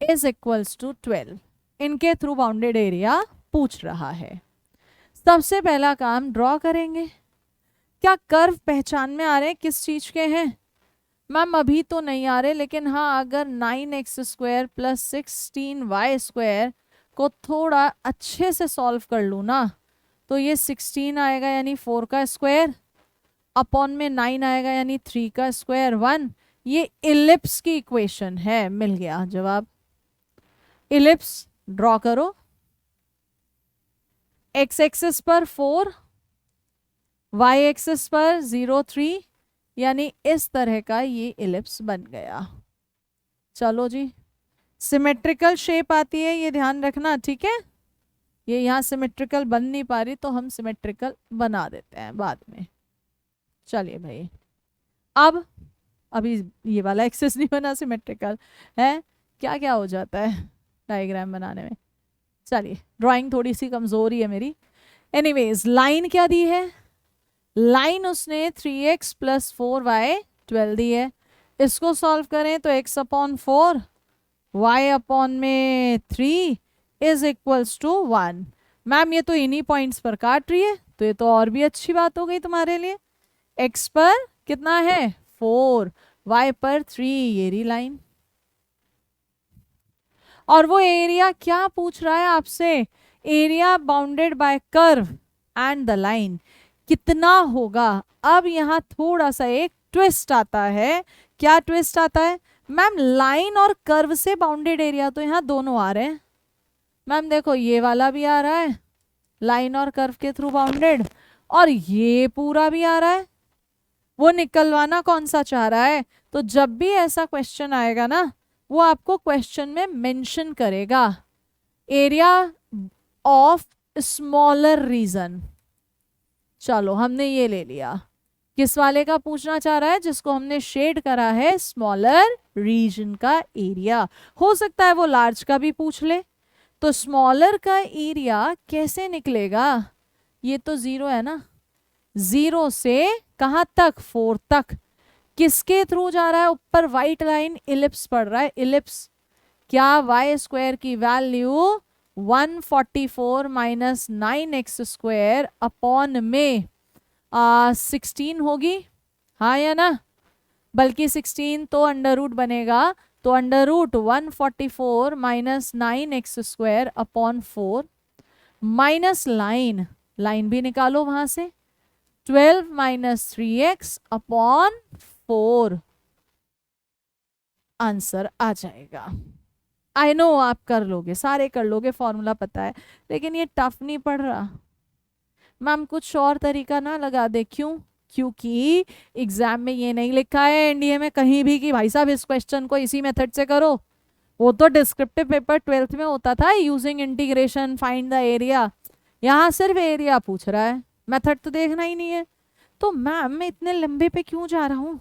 is equals to 12। इनके थ्रू बाउंडेड एरिया पूछ रहा है। सबसे पहला काम ड्रॉ करेंगे। क्या कर्व पहचान में आ रहे हैं किस चीज के हैं, मैम अभी तो नहीं आ रहे, लेकिन हाँ अगर 9x² प्लस 16y² को थोड़ा अच्छे से सॉल्व कर लूँ ना, तो ये 16 आएगा यानी 4 का स्क्वायर, अपॉन में 9 आएगा यानी 3 का स्क्वायर 1। ये इलिप्स की इक्वेशन है, मिल गया जवाब। इलिप्स ड्रॉ करो, x एक्सिस पर 4, y एक्सिस पर 0 3, यानी इस तरह का ये इलिप्स बन गया। चलो जी, सिमेट्रिकल शेप आती है ये ध्यान रखना, ठीक है। ये यहाँ सिमेट्रिकल बन नहीं पा रही तो हम सिमेट्रिकल बना देते हैं बाद में। चलिए भाई, अब अभी ये वाला एक्सिस नहीं बना, सिमेट्रिकल है, क्या क्या हो जाता है डायग्राम बनाने में। चलिए, ड्राइंग थोड़ी सी कमजोरी है मेरी। एनीवेज, लाइन क्या दी है, लाइन उसने 3x प्लस 4y 12 दी है। इसको सॉल्व करें तो x अपॉन 4 y अपॉन में 3 इज इक्वल्स टू 1। मैम ये तो इन्हीं पॉइंट्स पर काट रही है, तो ये तो और भी अच्छी बात हो गई तुम्हारे लिए। x पर कितना है 4, y पर 3, ये रही लाइन। और वो एरिया क्या पूछ रहा है आपसे, area bounded by curve and the line कितना होगा। अब यहाँ थोड़ा सा एक ट्विस्ट आता है। क्या ट्विस्ट आता है, मैम लाइन और कर्व से बाउंडेड एरिया तो यहाँ दोनों आ रहे हैं। मैम देखो ये वाला भी आ रहा है लाइन और कर्व के थ्रू बाउंडेड, और ये पूरा भी आ रहा है। वो निकलवाना कौन सा चाह रहा है, तो जब भी ऐसा क्वेश्चन आएगा ना, वो आपको क्वेश्चन में मेंशन करेगा एरिया ऑफ स्मॉलर रीजन। चलो हमने ये ले लिया, किस वाले का पूछना चाह रहा है, जिसको हमने शेड करा है स्मॉलर रीजन का एरिया। हो सकता है वो लार्ज का भी पूछ ले, तो स्मॉलर का एरिया कैसे निकलेगा, ये तो 0 है ना, 0 से कहां तक 4 तक, किसके थ्रू जा रहा है, ऊपर व्हाइट लाइन इलिप्स पड़ रहा है, इलिप्स। क्या y² की वैल्यू 144 माइनस 9x² अपॉन में 16 होगी, हाँ या ना, बल्कि 16 तो अंडर रूट बनेगा, तो under root 144 minus 9x² upon 4 minus line, line भी निकालो वहां से, 12 माइनस 3x अपॉन 4, आंसर आ जाएगा। आई नो आप कर लोगे, सारे कर लोगे, फॉर्मूला पता है, लेकिन ये टफ नहीं पड़ रहा। मैम कुछ और तरीका ना लगा दे, क्यों, क्योंकि एग्जाम में ये नहीं लिखा है एनडीए में कहीं भी कि भाई साहब इस क्वेश्चन को इसी मेथड से करो। वो तो डिस्क्रिप्टिव पेपर 12th में होता था, using integration find the area. यहाँ सिर्फ एरिया पूछ रहा है, मेथड तो देखना ही नहीं है। तो मैम मैं इतने लंबे पे क्यों जा रहा हूँ,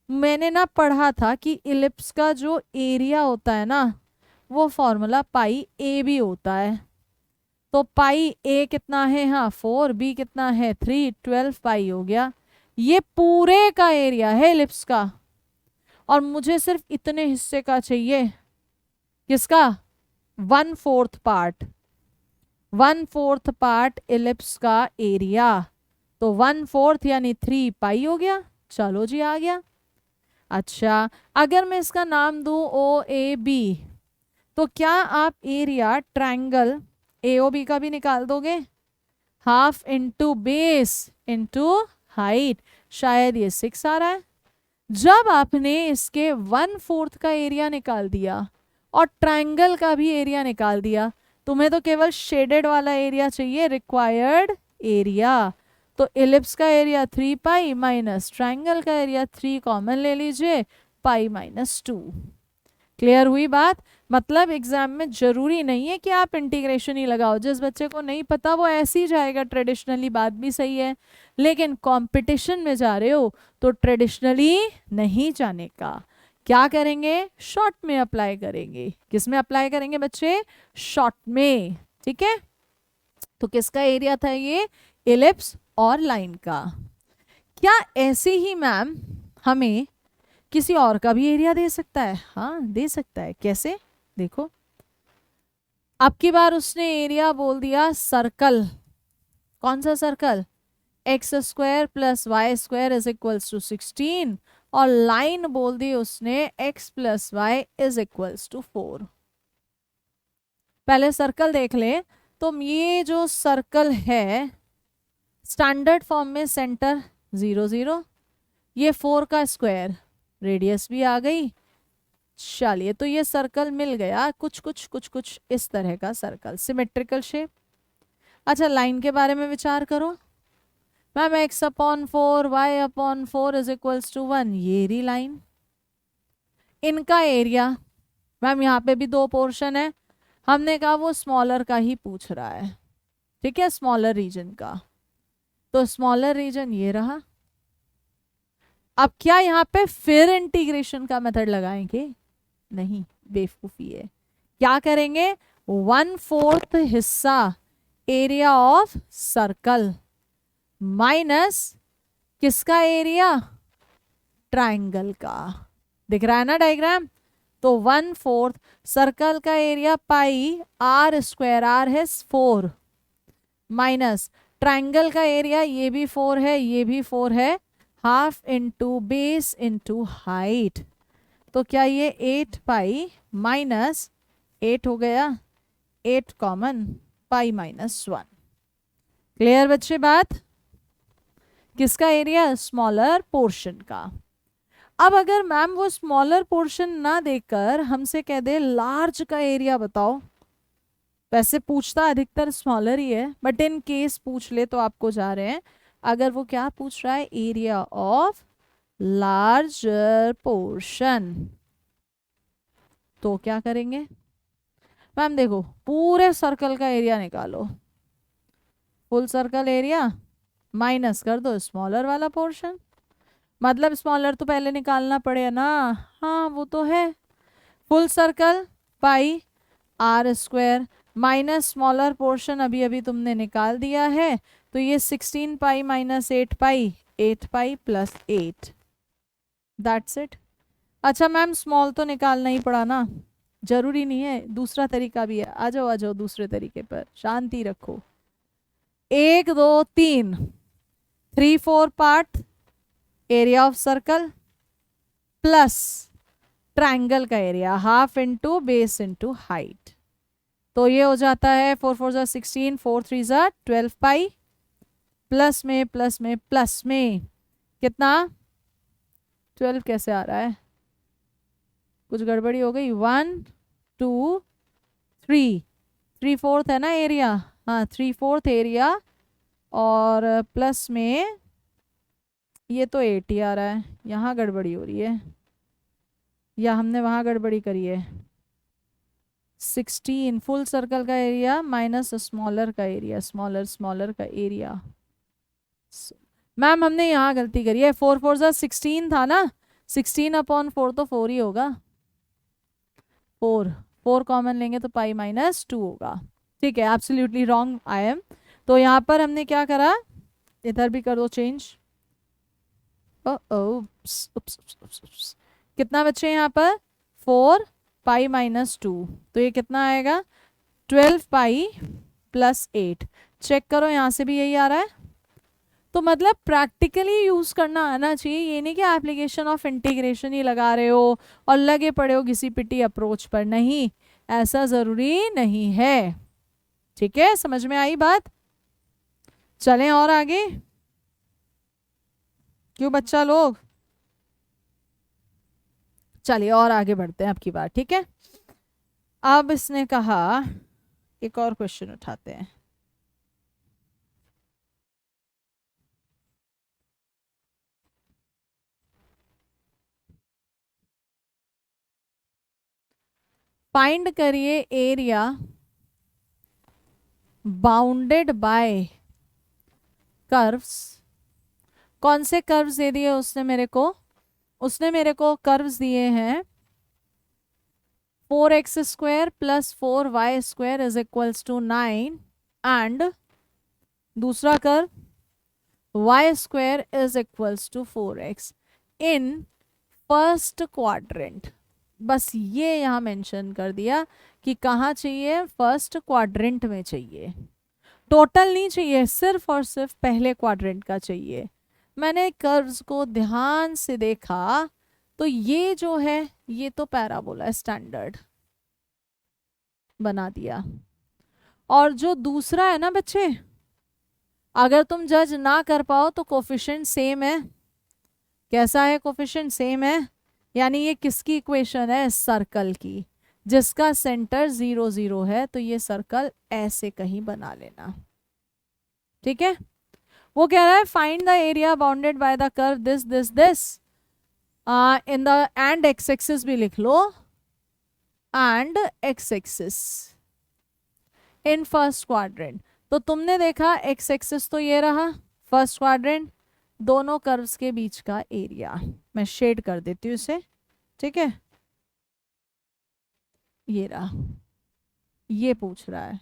मैंने ना पढ़ा था कि इलिप्स का जो एरिया होता है ना, वो फॉर्मूला पाई ए बी होता है। तो पाई ए कितना है, हाँ 4, बी कितना है 3, 12 पाई हो गया। ये पूरे का एरिया है इलिप्स का, और मुझे सिर्फ इतने हिस्से का चाहिए, किसका, 1/4 पार्ट, 1/4 पार्ट इलिप्स का एरिया। तो 1/4 यानी 3 पाई हो गया। चलो जी आ गया। अच्छा, अगर मैं इसका नाम दूं ओ ए बी, तो क्या आप area triangle A O B का भी निकाल दोगे? Half into base into height, शायद ये 6 आ रहा है। जब आपने इसके 1/4 का एरिया निकाल दिया और ट्रायंगल का भी एरिया निकाल दिया, तुम्हें तो केवल शेडेड वाला एरिया चाहिए, रिक्वायर्ड एरिया। तो इलिप्स का एरिया 3 पाई माइनस ट्रायंगल का एरिया 3 कॉमन ले लीजिए, पाई माइनस 2। क्लियर हुई बात? मतलब एग्जाम में जरूरी नहीं है कि आप इंटीग्रेशन ही लगाओ, जिस बच्चे को नहीं पता वो ऐसे ही जाएगा ट्रेडिशनली, बात भी सही है। लेकिन कंपटीशन में जा रहे हो तो ट्रेडिशनली नहीं जाने का, क्या करेंगे, शॉर्ट में अप्लाई करेंगे। किस में अप्लाई करेंगे बच्चे? शॉर्ट में। ठीक है, तो किसका एरिया था ये? इलिप्स और लाइन का। क्या ऐसे ही मैम हमें किसी और का भी एरिया दे सकता है? हाँ दे सकता है। कैसे? देखो, अब की बार उसने एरिया बोल दिया सर्कल। कौन सा सर्कल? x² + y² = 16, और लाइन बोल दी उसने x + y = 4। पहले सर्कल देख ले। तो ये जो सर्कल है स्टैंडर्ड फॉर्म में सेंटर 0 0, ये 4 का स्क्वायर, रेडियस भी आ गई। चलिए, तो ये सर्कल मिल गया, कुछ कुछ कुछ कुछ इस तरह का सर्कल, सिमेट्रिकल शेप। अच्छा, लाइन के बारे में विचार करो। मैम x/4 y/4 = 1, ये रही लाइन। इनका एरिया, मैम यहाँ पे भी 2 पोर्शन है, हमने कहा वो स्मॉलर का ही पूछ रहा है। ठीक है, स्मॉलर रीजन का। तो स्मॉलर रीजन ये रहा। अब क्या यहाँ पे फिर इंटीग्रेशन का मेथड लगाएंगे? नहीं, बेवकूफी है। क्या करेंगे? 1/4 हिस्सा एरिया ऑफ सर्कल माइनस किसका एरिया? ट्रायंगल का। दिख रहा है ना डायग्राम? तो 1/4 सर्कल का एरिया पाई r², r है 4, माइनस ट्रायंगल का एरिया, ये भी 4 है, ये भी 4 है, half into base into height. तो क्या ये 8 पाई माइनस 8 हो गया, 8 कॉमन, पाई माइनस 1। क्लियर बच्चे बात? किसका एरिया? स्मॉलर पोर्शन का। अब अगर मैम वो स्मॉलर पोर्शन ना देकर हमसे कह दे लार्ज का एरिया बताओ, वैसे पूछता अधिकतर स्मॉलर ही है, बट इन केस पूछ ले तो आपको जा रहे हैं। अगर वो क्या पूछ रहा है? एरिया ऑफ लार्जर पोर्शन, तो क्या करेंगे? मैम देखो, पूरे सर्कल का एरिया निकालो, फुल सर्कल एरिया माइनस कर दो स्मॉलर वाला पोर्शन। मतलब स्मॉलर तो पहले निकालना पड़ेगा ना। हाँ वो तो है। Full circle pi r² minus smaller portion अभी अभी तुमने निकाल दिया है, तो ये 16 pi minus 8 pi, 8 pi plus 8, that's it. अच्छा मैम, स्मॉल तो निकालना ही पड़ा ना? जरूरी नहीं है, दूसरा तरीका भी है। आ जाओ दूसरे तरीके पर, शांति रखो। 1 2 3 3/4 part area of circle plus triangle का area, half into base into height. तो ये हो जाता है 4 4 = 16, 4 3 = 12 पाई, प्लस में प्लस में प्लस में कितना? 12 कैसे आ रहा है? कुछ गड़बड़ी हो गई। 1 2 3, 3/4 है ना एरिया? हाँ 3/4 एरिया, और प्लस में ये तो 8 ही आ रहा है। यहाँ गड़बड़ी हो रही है, या हमने वहाँ गड़बड़ी करी है। 16 फुल सर्कल का एरिया माइनस स्मॉलर का एरिया, स्मॉलर का एरिया। मैम हमने यहाँ गलती करी है, 4 4 = 16 था ना, 16/4 तो 4 ही होगा। 4 कॉमन लेंगे तो पाई माइनस 2 होगा। ठीक है, एब्सोल्युटली रॉन्ग आई एम। तो यहाँ पर हमने क्या करा, इधर भी कर दो चेंज। कितना बचे यहाँ पर, 4 पाई माइनस 2, तो ये कितना आएगा 12 पाई प्लस 8। चेक करो यहाँ से भी यही आ रहा है। तो मतलब प्रैक्टिकली यूज करना आना चाहिए, ये नहीं कि एप्लीकेशन ऑफ इंटीग्रेशन ही लगा रहे हो और लगे पड़े हो किसी पिटी अप्रोच पर, नहीं, ऐसा जरूरी नहीं है। ठीक है, समझ में आई बात। चलें और आगे, क्यों बच्चा लोग, चलिए और आगे बढ़ते हैं आपकी बात। ठीक है, अब इसने कहा एक और क्वेश्चन उठाते हैं। फाइंड करिए एरिया बाउंडेड बाय कर्व्स। कौन से कर्व्स दे दिए उसने मेरे को, उसने मेरे को कर्व्स दिए हैं 4x square plus 4y square is equals to 9 and दूसरा curve y square is equals to 4x in first quadrant. बस ये यहाँ मेंशन कर दिया कि कहाँ चाहिए, फर्स्ट क्वाड्रेंट में चाहिए, टोटल नहीं चाहिए, सिर्फ और सिर्फ पहले क्वाड्रेंट का चाहिए। मैंने कर्व्स को ध्यान से देखा तो ये जो है ये तो पैराबोला स्टैंडर्ड बना दिया, और जो दूसरा है ना बच्चे, अगर तुम जज ना कर पाओ तो कोफिशिएंट सेम है। कैसा है, कोफिशिएंट सेम है, यानी ये किसकी इक्वेशन है, सर्कल की, जिसका सेंटर 0 0 है, तो ये सर्कल ऐसे कहीं बना लेना। ठीक है, वो कह रहा है find the area bounded by the curve this this this, in the and x axis भी लिख लो, and x axis in first quadrant. तो तुमने देखा एक्स एक्सिस तो ये रहा फर्स्ट क्वाड्रेंट, दोनों कर्व्स के बीच का एरिया मैं शेड कर देती हूँ इसे। ठीक है, ये रहा, ये पूछ रहा है,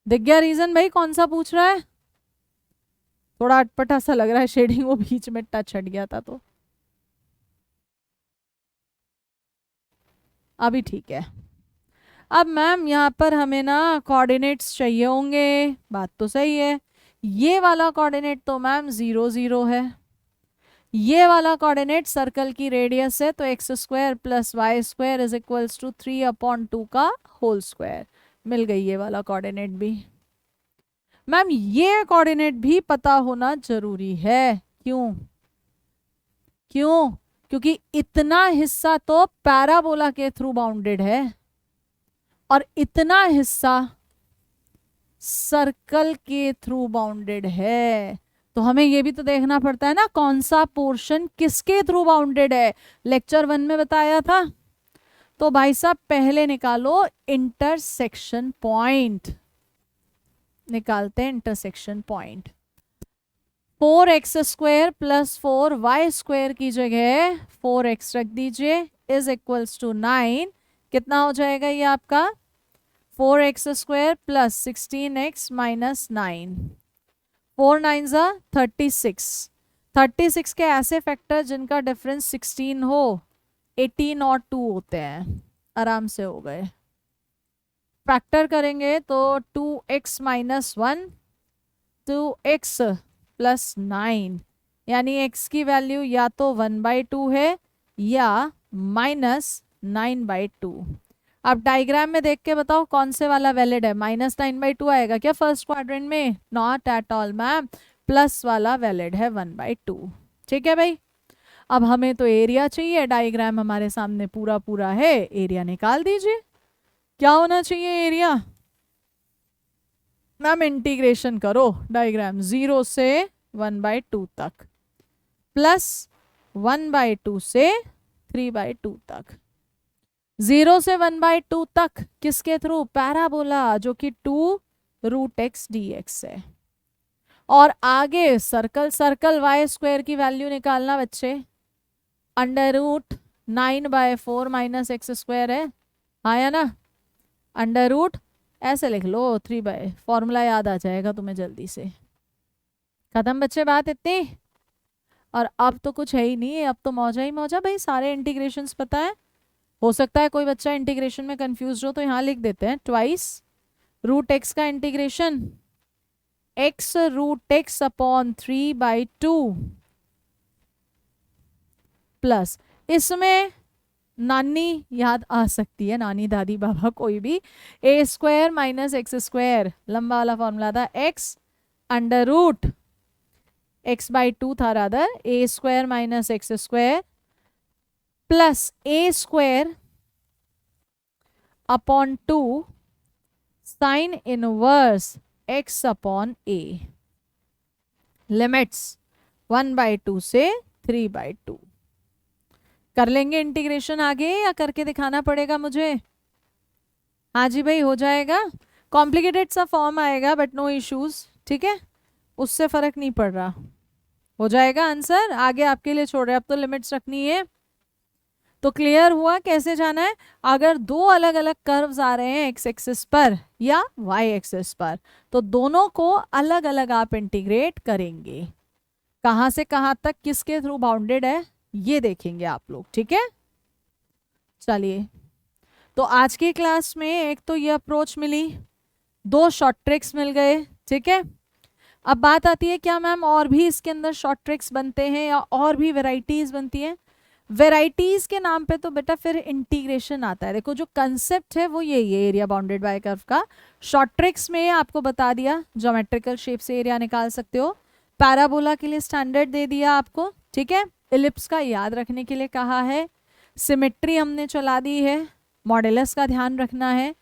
दिख गया रीजन भाई कौन सा पूछ रहा है, थोड़ा अटपटा सा लग रहा है शेडिंग, वो बीच में टच हट गया था तो अभी ठीक है। अब मैम यहाँ पर हमें ना कोऑर्डिनेट्स चाहिए होंगे, बात तो सही है। ये वाला कोऑर्डिनेट तो मैम 0 0 है, ये वाला कोऑर्डिनेट सर्कल की रेडियस है, तो x square plus y square is equals to 3/2 का होल स्क्वायर। मिल गई ये वाला कोऑर्डिनेट भी। मैम ये कोऑर्डिनेट भी पता होना जरूरी है, क्यों, क्यों, क्योंकि इतना हिस्सा तो पैराबोला के थ्रू बाउंडेड है और इतना हिस्सा सर्कल के थ्रू बाउंडेड है, तो हमें ये भी तो देखना पड़ता है ना कौन सा पोर्शन किसके थ्रू बाउंडेड है। लेक्चर 1 में बताया था। तो भाई साहब पहले निकालो इंटरसेक्शन पॉइंट, निकालते हैं intersection point. 4x square plus 4y square की जगह 4x रख दीजिए इज इक्वल्स टू 9। कितना हो जाएगा ये आपका 4x square plus 16x minus 9, 4 9 जा 36। 36 के ऐसे फैक्टर जिनका डिफरेंस 16 हो, 18 और 2 होते हैं, आराम से हो गए। फैक्टर करेंगे तो 2x माइनस 1, 2x प्लस 9, यानी x की वैल्यू या तो 1/2 है या -9/2। अब डायग्राम में देख के बताओ कौन से वाला वैलिड है, -9/2 आएगा क्या फर्स्ट क्वाड्रेंट में, not at all ma'am, plus वाला वैलिड है 1/2। ठीक है भाई, अब हमें तो एरिया चाहिए, डायग्राम हमारे सामने पूरा पूरा है, एरिया निकाल दीजिए। क्या होना चाहिए एरिया, मैम इंटीग्रेशन करो डायग्राम 0 से 1/2 तक प्लस 1/2 से 3/2 तक। 0 से 1/2 तक किसके थ्रू, पैराबोला, जो कि 2√x dx है। और आगे सर्कल, सर्कल y स्क्वायर की वैल्यू निकालना बच्चे, √9/4 माइनस एक्स स्क्वायर है, आया ना, अंडर रूट ऐसे लिख लो 3/, फॉर्मूला याद आ जाएगा तुम्हें जल्दी से। खत्म बच्चे बात इतनी। और अब तो कुछ है ही नहीं, अब तो मौजा ही मौजा भाई, सारे इंटीग्रेशंस पता है। हो सकता है कोई बच्चा इंटीग्रेशन में कंफ्यूज हो तो यहाँ लिख देते हैं ट्वाइस रूट एक्स का integration x root x upon 3/2 plus, इसमें नानी याद आ सकती है, नानी दादी बाबा कोई भी, ए स्क्वायर माइनस एक्स स्क्वायर, लंबा वाला फॉर्मूला था, एक्स अंडर रूट x/2 था rather, A square minus x square plus A square upon 2 sine inverse x upon a, limits 1/2 से 3/2। कर लेंगे इंटीग्रेशन आगे या करके दिखाना पड़ेगा मुझे? हाँ जी भाई हो जाएगा, कॉम्प्लिकेटेड सा फॉर्म आएगा बट नो इश्यूज, ठीक है, उससे फर्क नहीं पड़ रहा, हो जाएगा आंसर, आगे आपके लिए छोड़ रहे, अब तो लिमिट्स रखनी है। तो क्लियर हुआ कैसे जाना है? अगर दो अलग अलग कर्व्स आ रहे हैं एक्स एक्सिस पर या वाई एक्सिस पर, तो दोनों को अलग अलग आप इंटीग्रेट करेंगे, कहां से कहां तक किसके थ्रू बाउंडेड है ये देखेंगे आप लोग, ठीक है। चलिए, तो आज की क्लास में एक तो ये अप्रोच मिली, दो शॉर्ट ट्रिक्स मिल गए, ठीक है। अब बात आती है क्या मैम और भी इसके अंदर शॉर्ट ट्रिक्स बनते हैं या और भी वेराइटीज बनती हैं? वेराइटीज के नाम पे तो बेटा फिर इंटीग्रेशन आता है। देखो जो कंसेप्ट है वो यही है एरिया बाउंडेड बाय कर्व का। शॉर्ट ट्रिक्स में आपको बता दिया, ज्योमेट्रिकल शेप से एरिया निकाल सकते हो, पैराबोला के लिए स्टैंडर्ड दे दिया आपको, ठीक है, इलिप्स का याद रखने के लिए कहा है, सिमेट्री हमने चला दी है, मॉडुलस का ध्यान रखना है।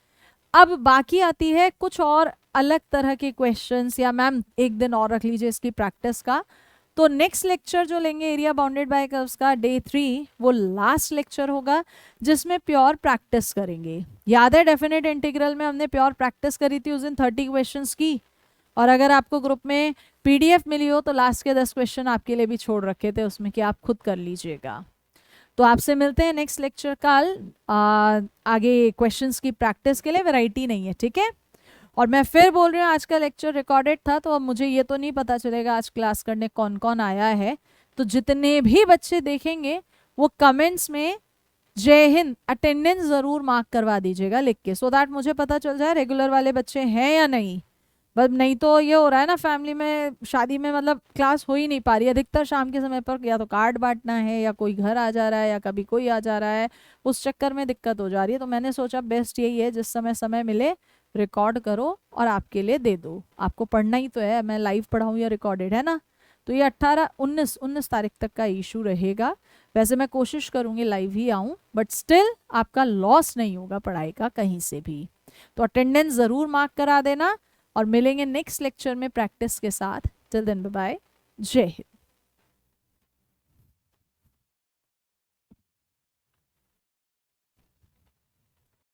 अब बाकी आती है कुछ और अलग तरह के क्वेश्चंस, या मैम एक दिन और रख लीजिए इसकी प्रैक्टिस का। तो नेक्स्ट लेक्चर जो लेंगे एरिया बाउंडेड बाय कर्व्स का डे 3, वो लास्ट लेक्चर होगा जिसमें प्योर प्रैक्टिस करेंगे। याद है डेफिनेट इंटीग्रल में हमने प्योर प्रैक्टिस करी थी उस दिन 30 क्वेश्चंस की, और अगर आपको ग्रुप में पीडीएफ मिली हो तो लास्ट के 10 क्वेश्चन आपके लिए भी छोड़ रखे थे उसमें कि आप खुद कर लीजिएगा। तो आपसे मिलते हैं नेक्स्ट लेक्चर कल आगे क्वेश्चंस की प्रैक्टिस के लिए, वैरायटी नहीं है, ठीक है। और मैं फिर बोल रही हूँ आज का लेक्चर रिकॉर्डेड था, तो अब मुझे ये तो नहीं पता चलेगा आज क्लास करने कौन कौन आया है, तो जितने भी बच्चे देखेंगे वो कमेंट्स में जय हिंद अटेंडेंस जरूर मार्क करवा दीजिएगा लिख के, सो दैट मुझे पता चल जाए रेगुलर वाले बच्चे हैं या नहीं। बस नहीं तो ये हो रहा है ना फैमिली में, शादी में मतलब क्लास हो ही नहीं पा रही है, अधिकतर शाम के समय पर या तो कार्ड बांटना है या कोई घर आ जा रहा है या कभी कोई आ जा रहा है, उस चक्कर में दिक्कत हो जा रही है। तो मैंने सोचा बेस्ट यही है जिस समय मिले रिकॉर्ड करो और आपके लिए दे दो, आपको पढ़ना ही तो है, मैं लाइव पढ़ाऊँ या रिकॉर्डेड, है ना। तो ये 18-19 तारीख तक का इशू रहेगा। वैसे मैं कोशिश करूँगी लाइव ही आऊँ, बट स्टिल आपका लॉस नहीं होगा पढ़ाई का कहीं से भी। तो अटेंडेंस ज़रूर मार्क करा देना और मिलेंगे नेक्स्ट लेक्चर में प्रैक्टिस के साथ। टिल देन बाय बाय, जय हिंद।